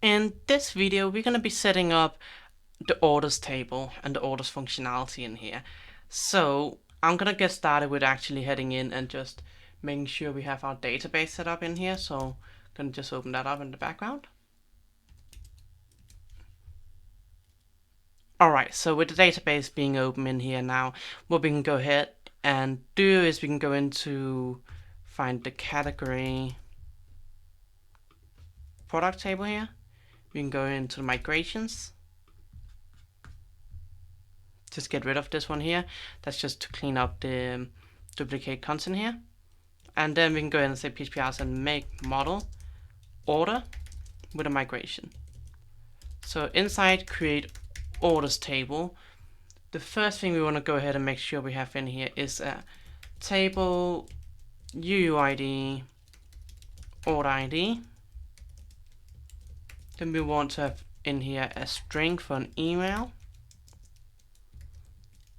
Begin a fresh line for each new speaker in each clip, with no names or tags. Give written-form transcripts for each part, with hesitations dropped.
In this video, we're going to be setting up the orders table and the orders functionality in here. So I'm going to get started with actually heading in and just making sure we have our database set up in here. So I'm going to just open that up in the background. Alright, so with the database being open in here now, what we can go ahead and do is we can go into find the category product table here. We can go into the migrations. Just get rid of this one here. That's just to clean up the duplicate content here. And then we can go ahead and say PHP and make model order with a migration. So inside create orders table, the first thing we want to go ahead and make sure we have in here is a table UUID order ID. Then we want to have in here a string for an email.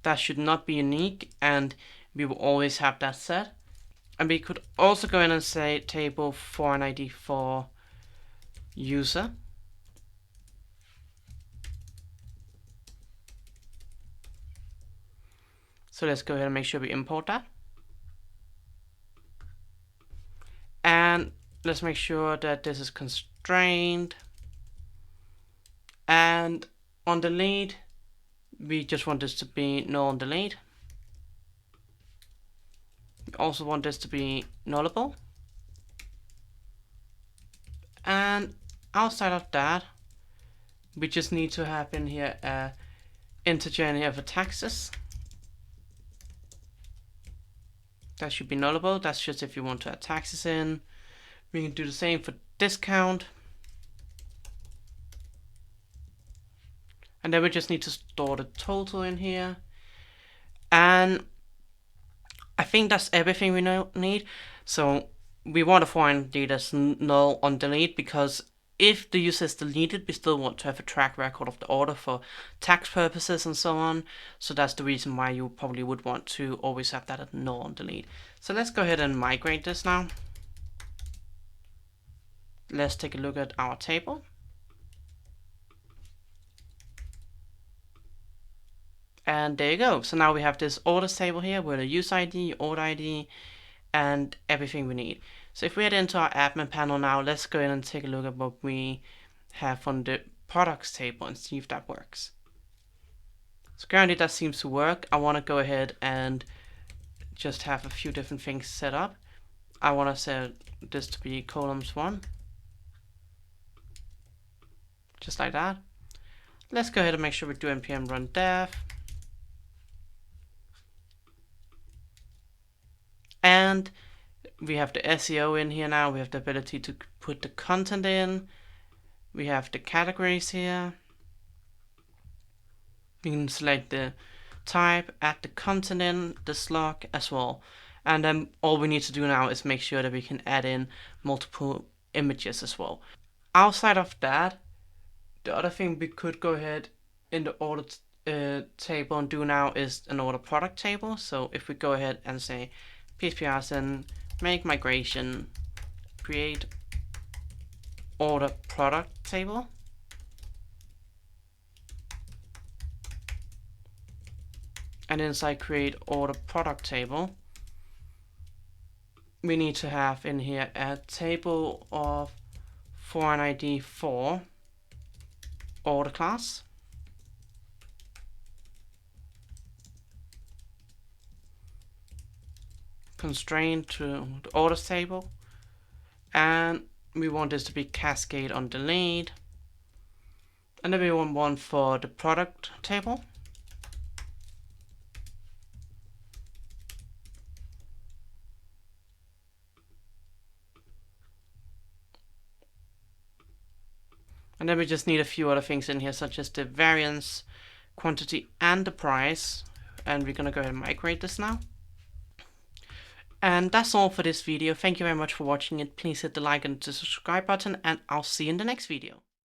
That should not be unique, and we will always have that set. And we could also go in and say table for an ID for user. So let's go ahead and make sure we import that. And let's make sure that this is constrained. And on delete, we just want this to be null on delete. We also want this to be nullable. And outside of that, we just need to have in here a integer in here for taxes. That should be nullable. That's just if you want to add taxes in. We can do the same for discount. And then we just need to store the total in here. And I think that's everything we need. So we want to find data as null on delete, because if the user is deleted, we still want to have a track record of the order for tax purposes and so on. So that's the reason why you probably would want to always have that at null on delete. So let's go ahead and migrate this now. Let's take a look at our table. And there you go. So now we have this orders table here with a user ID, order ID, and everything we need. So if we head into our admin panel now, let's go in and take a look at what we have on the products table and see if that works. So currently that seems to work. I want to go ahead and just have a few different things set up. I want to set this to be columns 1. Just like that. Let's go ahead and make sure we do npm run dev. And we have the SEO in here now. We have the ability to put the content in. We have the categories here. We can select the type, add the content in, the slug as well. And then all we need to do now is make sure that we can add in multiple images as well. Outside of that, the other thing we could go ahead in the order table and do now is an order product table. So if we go ahead and say PHP make migration, create order product table. And inside create order product table, we need to have in here a table of for an ID for order class. Constraint to the orders table, and we want this to be cascade on delete, and then we want one for the product table. And then we just need a few other things in here, such as the variance, quantity, and the price, and we're gonna go ahead and migrate this now. And that's all for this video. Thank you very much for watching it. Please hit the like and the subscribe button, and I'll see you in the next video.